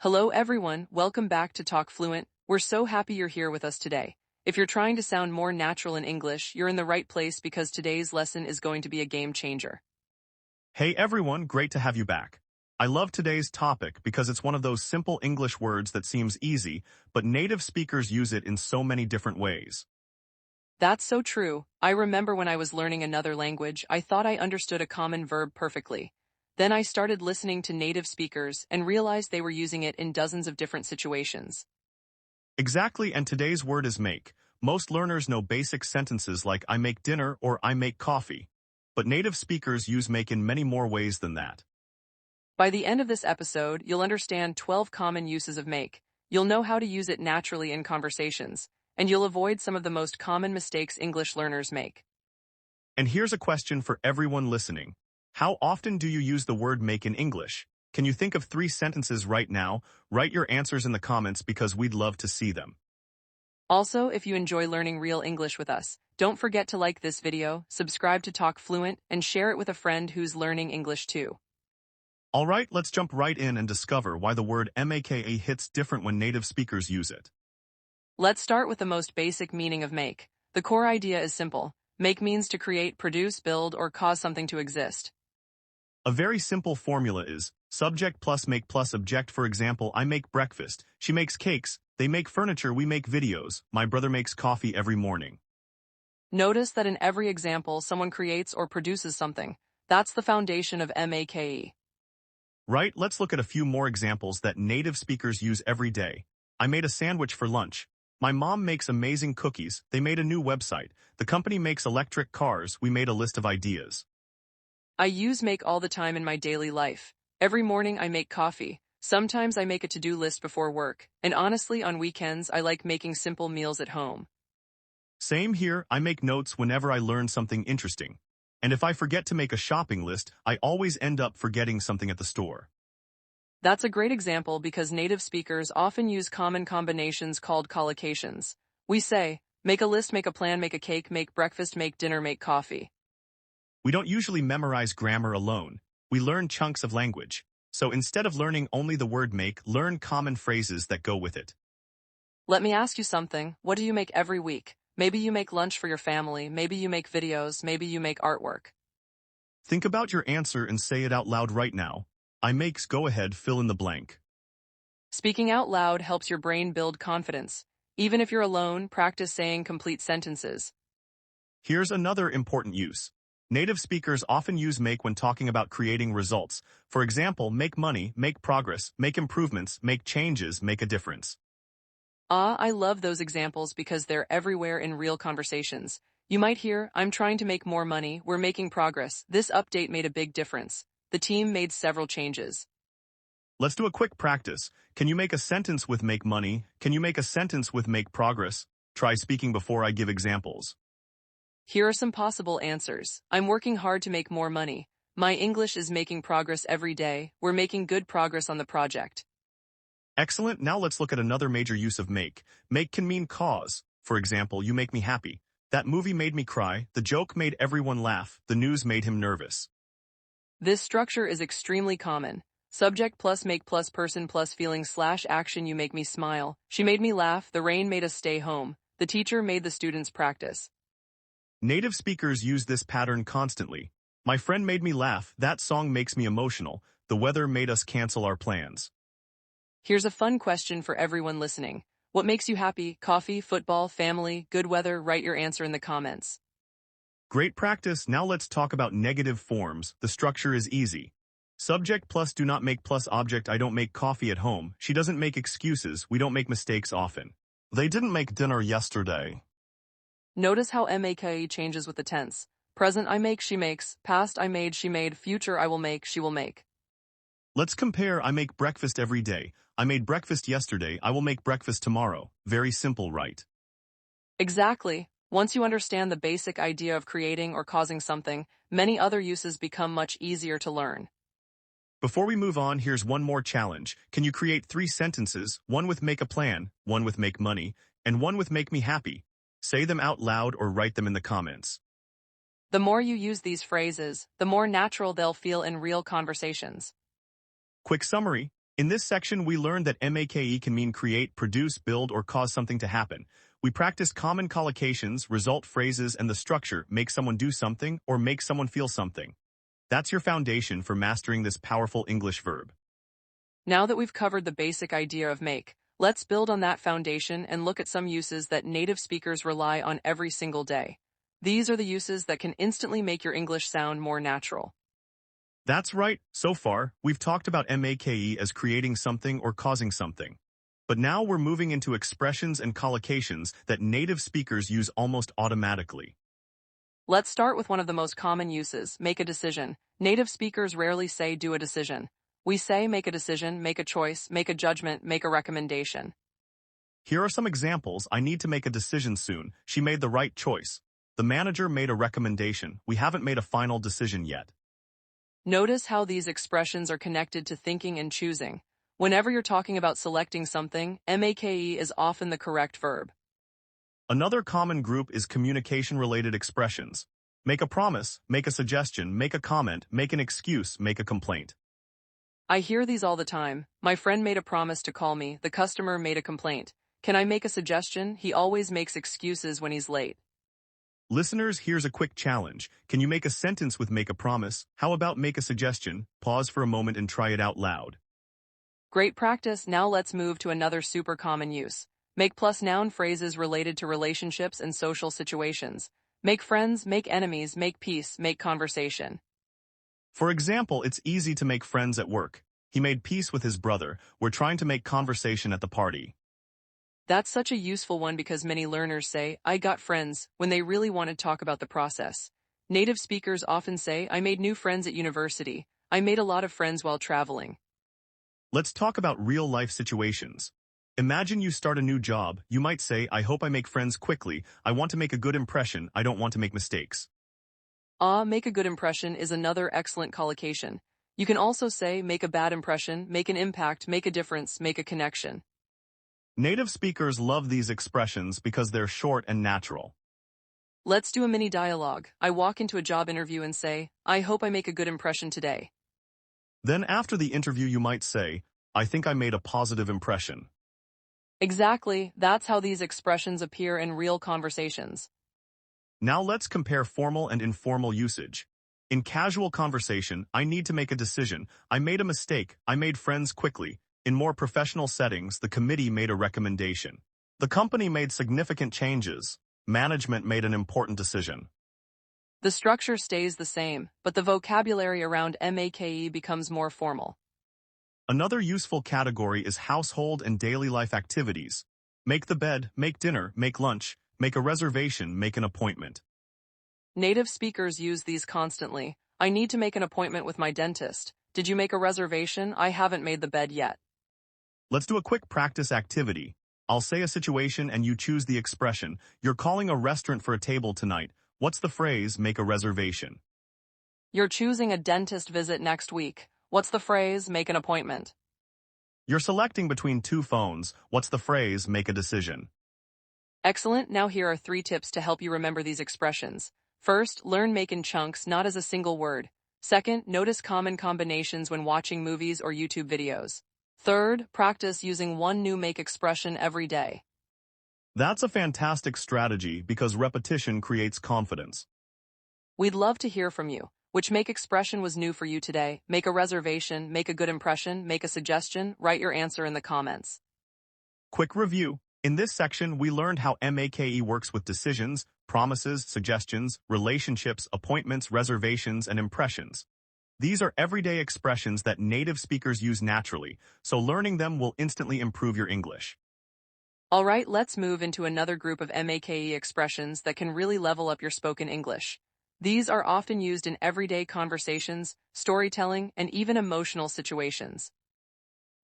Hello everyone, welcome back to Talk Fluent. We're so happy you're here with us today. If you're trying to sound more natural in English, you're in the right place because today's lesson is going to be a game changer. Hey everyone, great to have you back. I love today's topic because it's one of those simple English words that seems easy, but native speakers use it in so many different ways. That's so true. I remember when I was learning another language, I thought I understood a common verb perfectly. Then I started listening to native speakers and realized they were using it in dozens of different situations. Exactly, and today's word is make. Most learners know basic sentences like I make dinner or I make coffee. But native speakers use make in many more ways than that. By the end of this episode, you'll understand 12 common uses of make. You'll know how to use it naturally in conversations, and you'll avoid some of the most common mistakes English learners make. And here's a question for everyone listening. How often do you use the word make in English? Can you think of 3 sentences right now? Write your answers in the comments because we'd love to see them. Also, if you enjoy learning real English with us, don't forget to like this video, subscribe to Talk Fluent, and share it with a friend who's learning English too. Alright, let's jump right in and discover why the word make hits different when native speakers use it. Let's start with the most basic meaning of make. The core idea is simple. Make means to create, produce, build, or cause something to exist. A very simple formula is subject plus make plus object. For example, I make breakfast, she makes cakes, they make furniture, we make videos, my brother makes coffee every morning. Notice that in every example, someone creates or produces something. That's the foundation of make. Right, let's look at a few more examples that native speakers use every day. I made a sandwich for lunch. My mom makes amazing cookies, they made a new website. The company makes electric cars, we made a list of ideas. I use make all the time in my daily life. Every morning I make coffee. Sometimes I make a to-do list before work. And honestly, on weekends, I like making simple meals at home. Same here, I make notes whenever I learn something interesting. And if I forget to make a shopping list, I always end up forgetting something at the store. That's a great example because native speakers often use common combinations called collocations. We say, make a list, make a plan, make a cake, make breakfast, make dinner, make coffee. We don't usually memorize grammar alone. We learn chunks of language. So instead of learning only the word make, learn common phrases that go with it. Let me ask you something. What do you make every week? Maybe you make lunch for your family, maybe you make videos, maybe you make artwork. Think about your answer and say it out loud right now. I makes, go ahead, fill in the blank. Speaking out loud helps your brain build confidence. Even if you're alone, practice saying complete sentences. Here's another important use. Native speakers often use make when talking about creating results. For example, make money, make progress, make improvements, make changes, make a difference. I love those examples because they're everywhere in real conversations. You might hear, I'm trying to make more money, we're making progress. This update made a big difference. The team made several changes. Let's do a quick practice. Can you make a sentence with make money? Can you make a sentence with make progress? Try speaking before I give examples. Here are some possible answers. I'm working hard to make more money. My English is making progress every day. We're making good progress on the project. Excellent. Now let's look at another major use of make. Make can mean cause. For example, you make me happy. That movie made me cry. The joke made everyone laugh. The news made him nervous. This structure is extremely common. Subject plus make plus person plus feeling / action. You make me smile. She made me laugh. The rain made us stay home. The teacher made the students practice. Native speakers use this pattern constantly. My friend made me laugh. That song makes me emotional. The weather made us cancel our plans. Here's a fun question for everyone listening. What makes you happy? Coffee, football, family, good weather? Write your answer in the comments. Great practice. Now let's talk about negative forms. The structure is easy. Subject plus do not make plus object. I don't make coffee at home. She doesn't make excuses. We don't make mistakes often. They didn't make dinner yesterday. Notice how make changes with the tense. Present, I make, she makes. Past, I made, she made. Future, I will make, she will make. Let's compare. I make breakfast every day. I made breakfast yesterday. I will make breakfast tomorrow. Very simple, right? Exactly. Once you understand the basic idea of creating or causing something, many other uses become much easier to learn. Before we move on, here's one more challenge. Can you create 3 sentences, one with make a plan, one with make money, and one with make me happy? Say them out loud or write them in the comments. The more you use these phrases, the more natural they'll feel in real conversations. Quick summary. In this section, we learned that make can mean create, produce, build, or cause something to happen. We practice common collocations, result phrases, and the structure, make someone do something or make someone feel something. That's your foundation for mastering this powerful English verb. Now that we've covered the basic idea of make, let's build on that foundation and look at some uses that native speakers rely on every single day. These are the uses that can instantly make your English sound more natural. That's right. So far, we've talked about make as creating something or causing something. But now we're moving into expressions and collocations that native speakers use almost automatically. Let's start with one of the most common uses, make a decision. Native speakers rarely say do a decision. We say make a decision, make a choice, make a judgment, make a recommendation. Here are some examples. I need to make a decision soon. She made the right choice. The manager made a recommendation. We haven't made a final decision yet. Notice how these expressions are connected to thinking and choosing. Whenever you're talking about selecting something, make is often the correct verb. Another common group is communication-related expressions. Make a promise, make a suggestion, make a comment, make an excuse, make a complaint. I hear these all the time. My friend made a promise to call me, the customer made a complaint. Can I make a suggestion? He always makes excuses when he's late. Listeners, here's a quick challenge. Can you make a sentence with make a promise? How about make a suggestion? Pause for a moment and try it out loud. Great practice. Now let's move to another super common use. Make plus noun phrases related to relationships and social situations. Make friends, make enemies, make peace, make conversation. For example, it's easy to make friends at work. He made peace with his brother. We're trying to make conversation at the party. That's such a useful one because many learners say, I got friends, when they really want to talk about the process. Native speakers often say, I made new friends at university. I made a lot of friends while traveling. Let's talk about real-life situations. Imagine you start a new job. You might say, I hope I make friends quickly. I want to make a good impression. I don't want to make mistakes. Make a good impression is another excellent collocation. You can also say, make a bad impression, make an impact, make a difference, make a connection. Native speakers love these expressions because they're short and natural. Let's do a mini dialogue. I walk into a job interview and say, I hope I make a good impression today. Then after the interview you might say, I think I made a positive impression. Exactly, that's how these expressions appear in real conversations. Now let's compare formal and informal usage. In casual conversation, I need to make a decision. I made a mistake. I made friends quickly. In more professional settings, the committee made a recommendation. The company made significant changes. Management made an important decision. The structure stays the same, but the vocabulary around make becomes more formal. Another useful category is household and daily life activities. Make the bed, make dinner, make lunch, make a reservation, make an appointment. Native speakers use these constantly. I need to make an appointment with my dentist. Did you make a reservation? I haven't made the bed yet. Let's do a quick practice activity. I'll say a situation and you choose the expression. You're calling a restaurant for a table tonight. What's the phrase, make a reservation? You're choosing a dentist visit next week. What's the phrase, make an appointment? You're selecting between two phones. What's the phrase, make a decision? Excellent. Now here are 3 tips to help you remember these expressions. First, learn make in chunks, not as a single word. Second, notice common combinations when watching movies or YouTube videos. Third, practice using one new make expression every day. That's a fantastic strategy because repetition creates confidence. We'd love to hear from you. Which make expression was new for you today? Make a reservation, make a good impression, make a suggestion, write your answer in the comments. Quick review. In this section, we learned how make works with decisions, promises, suggestions, relationships, appointments, reservations, and impressions. These are everyday expressions that native speakers use naturally, so learning them will instantly improve your English. All right, let's move into another group of make expressions that can really level up your spoken English. These are often used in everyday conversations, storytelling, and even emotional situations.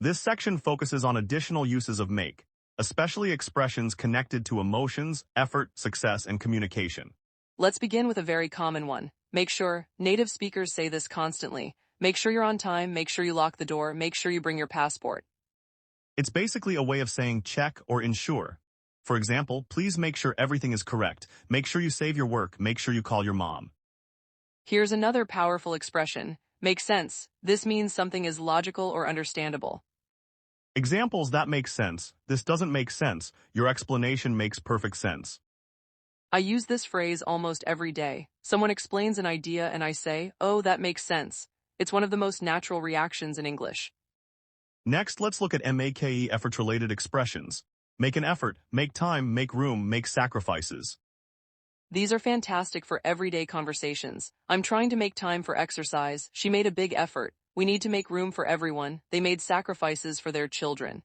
This section focuses on additional uses of make, especially expressions connected to emotions, effort, success, and communication. Let's begin with a very common one. Make sure. Native speakers say this constantly. Make sure you're on time, make sure you lock the door, make sure you bring your passport. It's basically a way of saying check or ensure. For example, please make sure everything is correct. Make sure you save your work. Make sure you call your mom. Here's another powerful expression. Make sense. This means something is logical or understandable. Examples that make sense. This doesn't make sense. Your explanation makes perfect sense. I use this phrase almost every day. Someone explains an idea and I say, oh, that makes sense. It's one of the most natural reactions in English. Next, let's look at make effort-related expressions. Make an effort, make time, make room, make sacrifices. These are fantastic for everyday conversations. I'm trying to make time for exercise. She made a big effort. We need to make room for everyone. They made sacrifices for their children.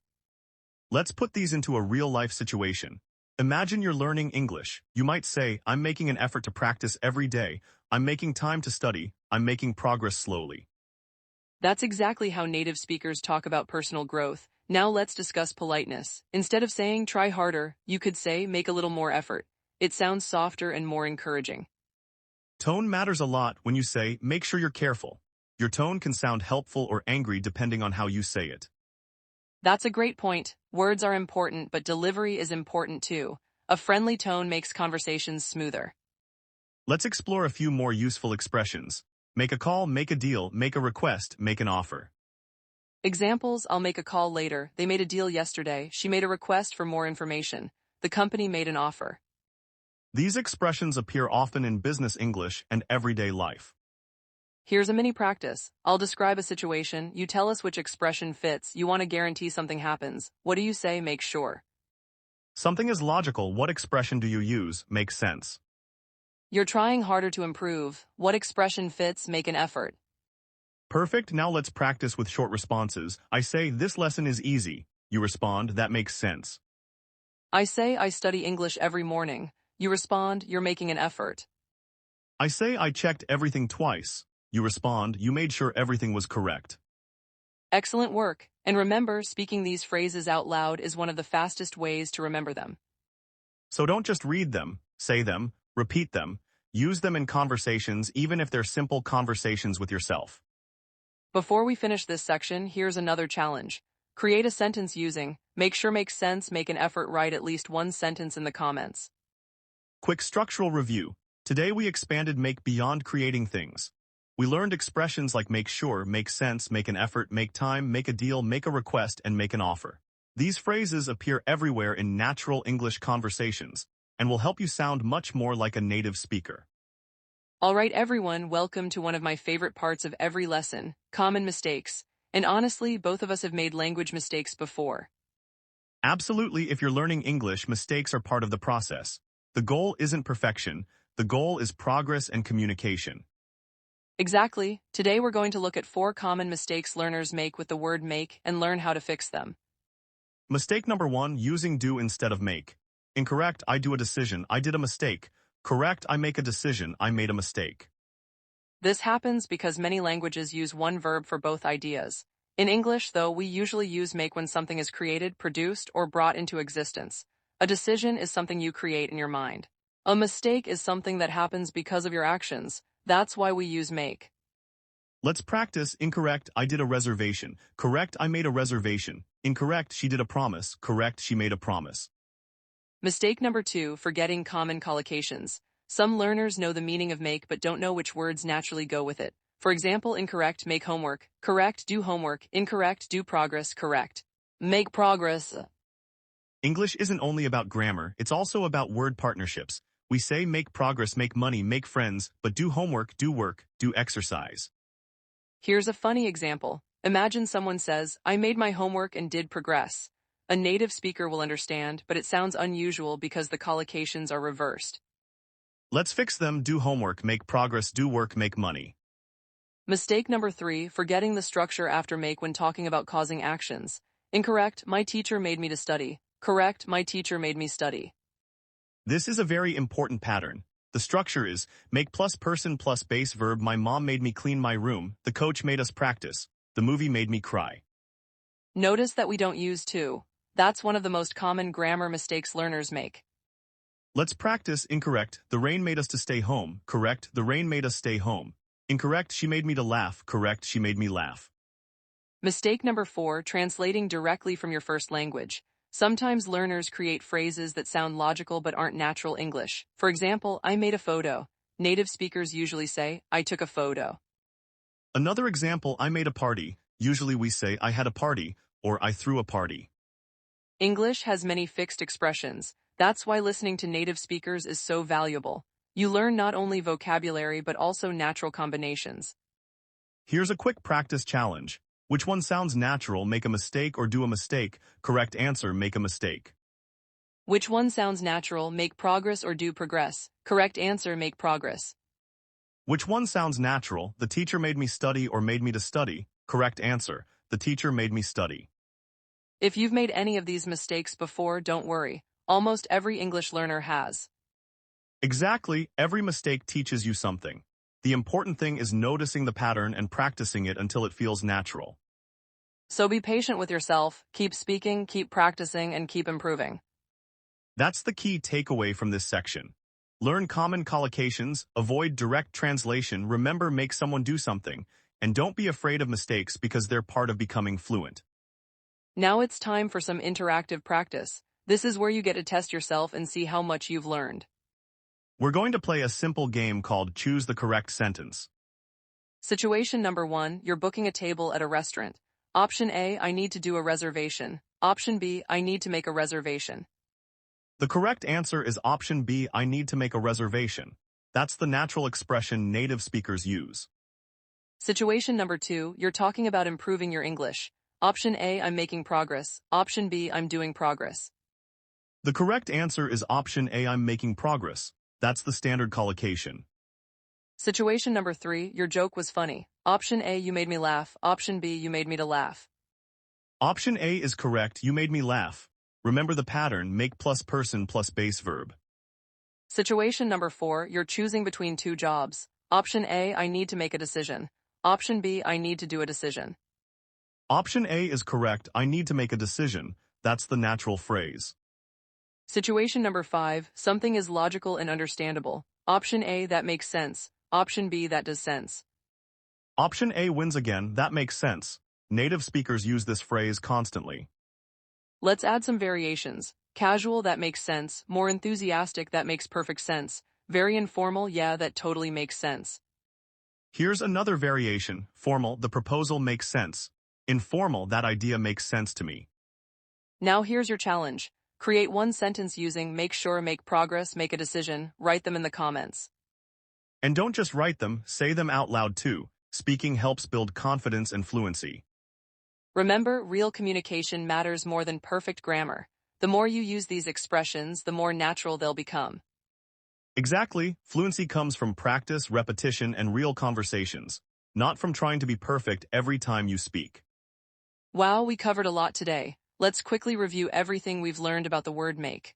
Let's put these into a real-life situation. Imagine you're learning English. You might say, I'm making an effort to practice every day. I'm making time to study. I'm making progress slowly. That's exactly how native speakers talk about personal growth. Now let's discuss politeness. Instead of saying, try harder, you could say, make a little more effort. It sounds softer and more encouraging. Tone matters a lot when you say, make sure you're careful. Your tone can sound helpful or angry depending on how you say it. That's a great point. Words are important, but delivery is important too. A friendly tone makes conversations smoother. Let's explore a few more useful expressions. Make a call, make a deal, make a request, make an offer. Examples, I'll make a call later. They made a deal yesterday. She made a request for more information. The company made an offer. These expressions appear often in business English and everyday life. Here's a mini practice. I'll describe a situation. You tell us which expression fits. You want to guarantee something happens. What do you say? Make sure. Something is logical. What expression do you use? Makes sense. You're trying harder to improve. What expression fits? Make an effort. Perfect. Now let's practice with short responses. I say, this lesson is easy. You respond, that makes sense. I say, I study English every morning. You respond, you're making an effort. I say, I checked everything twice. You respond, you made sure everything was correct. Excellent work. And remember, speaking these phrases out loud is one of the fastest ways to remember them. So don't just read them, say them, repeat them, use them in conversations even if they're simple conversations with yourself. Before we finish this section, here's another challenge. Create a sentence using, make sure makes sense, make an effort, write at least one sentence in the comments. Quick structural review. Today we expanded make beyond creating things. We learned expressions like make sure, make sense, make an effort, make time, make a deal, make a request, and make an offer. These phrases appear everywhere in natural English conversations and will help you sound much more like a native speaker. All right, everyone, welcome to one of my favorite parts of every lesson, common mistakes. And honestly, both of us have made language mistakes before. Absolutely, if you're learning English, mistakes are part of the process. The goal isn't perfection. The goal is progress and communication. Exactly. Today we're going to look at 4 common mistakes learners make with the word make and learn how to fix them. Mistake number 1, using do instead of make. Incorrect, I do a decision, I did a mistake. Correct, I make a decision, I made a mistake. This happens because many languages use one verb for both ideas. In English, though, we usually use make when something is created, produced, or brought into existence. A decision is something you create in your mind. A mistake is something that happens because of your actions. That's why we use make. Let's practice. Incorrect, I did a reservation. Correct, I made a reservation. Incorrect, she did a promise. Correct, she made a promise. Mistake number 2, forgetting common collocations. Some learners know the meaning of make but don't know which words naturally go with it. For example, incorrect, make homework. Correct, do homework. Incorrect, do progress. Correct, make progress. English isn't only about grammar, it's also about word partnerships. We say make progress, make money, make friends, but do homework, do work, do exercise. Here's a funny example. Imagine someone says, I made my homework and did progress. A native speaker will understand, but it sounds unusual because the collocations are reversed. Let's fix them. Do homework, make progress, do work, make money. Mistake number 3, forgetting the structure after make when talking about causing actions. Incorrect, my teacher made me to study. Correct, my teacher made me study. This is a very important pattern. The structure is make plus person plus base verb. My mom made me clean my room. The coach made us practice. The movie made me cry. Notice that we don't use to. That's one of the most common grammar mistakes learners make. Let's practice. Incorrect, the rain made us to stay home. Correct, the rain made us stay home. Incorrect, she made me to laugh. Correct, she made me laugh. Mistake number 4, translating directly from your first language. Sometimes learners create phrases that sound logical but aren't natural English. For example, I made a photo. Native speakers usually say, I took a photo. Another example, I made a party. Usually we say I had a party. or I threw a party. English has many fixed expressions. That's why listening to native speakers is so valuable. You learn not only vocabulary but also natural combinations. Here's a quick practice challenge. Which one sounds natural? Make a mistake or do a mistake. Correct answer, make a mistake. Which one sounds natural? Make progress or do progress. Correct answer, make progress. Which one sounds natural? The teacher made me study or made me to study. Correct answer, the teacher made me study. If you've made any of these mistakes before, don't worry. Almost every English learner has. Exactly, every mistake teaches you something. The important thing is noticing the pattern and practicing it until it feels natural. So be patient with yourself, keep speaking, keep practicing, and keep improving. That's the key takeaway from this section. Learn common collocations, avoid direct translation, remember make someone do something, and don't be afraid of mistakes because they're part of becoming fluent. Now it's time for some interactive practice. This is where you get to test yourself and see how much you've learned. We're going to play a simple game called Choose the Correct Sentence. Situation number 1, you're booking a table at a restaurant. Option A, I need to do a reservation. Option B, I need to make a reservation. The correct answer is option B, I need to make a reservation. That's the natural expression native speakers use. Situation number 2, you're talking about improving your English. Option A, I'm making progress. Option B, I'm doing progress. The correct answer is option A, I'm making progress. That's the standard collocation. Situation number 3, your joke was funny. Option A, you made me laugh. Option B, you made me to laugh. Option A is correct, you made me laugh. Remember the pattern, make plus person plus base verb. Situation number 4, you're choosing between two jobs. Option A, I need to make a decision. Option B, I need to do a decision. Option A is correct, I need to make a decision. That's the natural phrase. Situation number 5, something is logical and understandable. Option A, that makes sense. Option B, that does sense. Option A wins again, that makes sense. Native speakers use this phrase constantly. Let's add some variations. Casual, that makes sense. More enthusiastic, that makes perfect sense. Very informal, yeah, that totally makes sense. Here's another variation. Formal, the proposal makes sense. Informal, that idea makes sense to me. Now here's your challenge. Create one sentence using make sure, make progress, make a decision. Write them in the comments. And don't just write them, say them out loud too. Speaking helps build confidence and fluency. Remember, real communication matters more than perfect grammar. The more you use these expressions, the more natural they'll become. Exactly, fluency comes from practice, repetition, and real conversations, not from trying to be perfect every time you speak. Wow, we covered a lot today. Let's quickly review everything we've learned about the word make.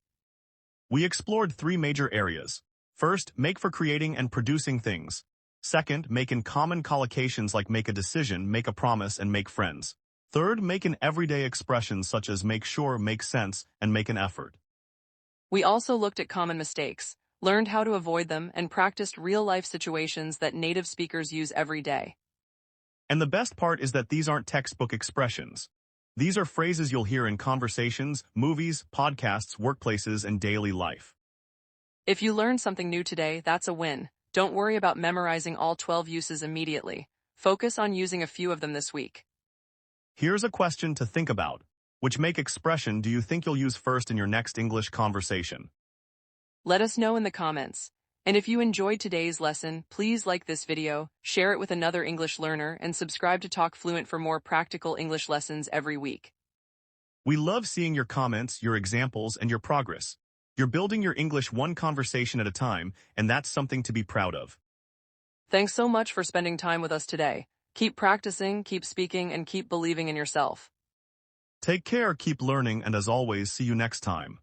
We explored 3 major areas. First, make for creating and producing things. Second, make in common collocations like make a decision, make a promise, and make friends. Third, make in everyday expressions such as make sure, make sense, and make an effort. We also looked at common mistakes, learned how to avoid them, and practiced real-life situations that native speakers use every day. And the best part is that these aren't textbook expressions. These are phrases you'll hear in conversations, movies, podcasts, workplaces, and daily life. If you learned something new today, that's a win. Don't worry about memorizing all 12 uses immediately. Focus on using a few of them this week. Here's a question to think about. Which make expression do you think you'll use first in your next English conversation? Let us know in the comments. And if you enjoyed today's lesson, please like this video, share it with another English learner, and subscribe to Talk Fluent for more practical English lessons every week. We love seeing your comments, your examples, and your progress. You're building your English one conversation at a time, and that's something to be proud of. Thanks so much for spending time with us today. Keep practicing, keep speaking, and keep believing in yourself. Take care, keep learning, and as always, see you next time.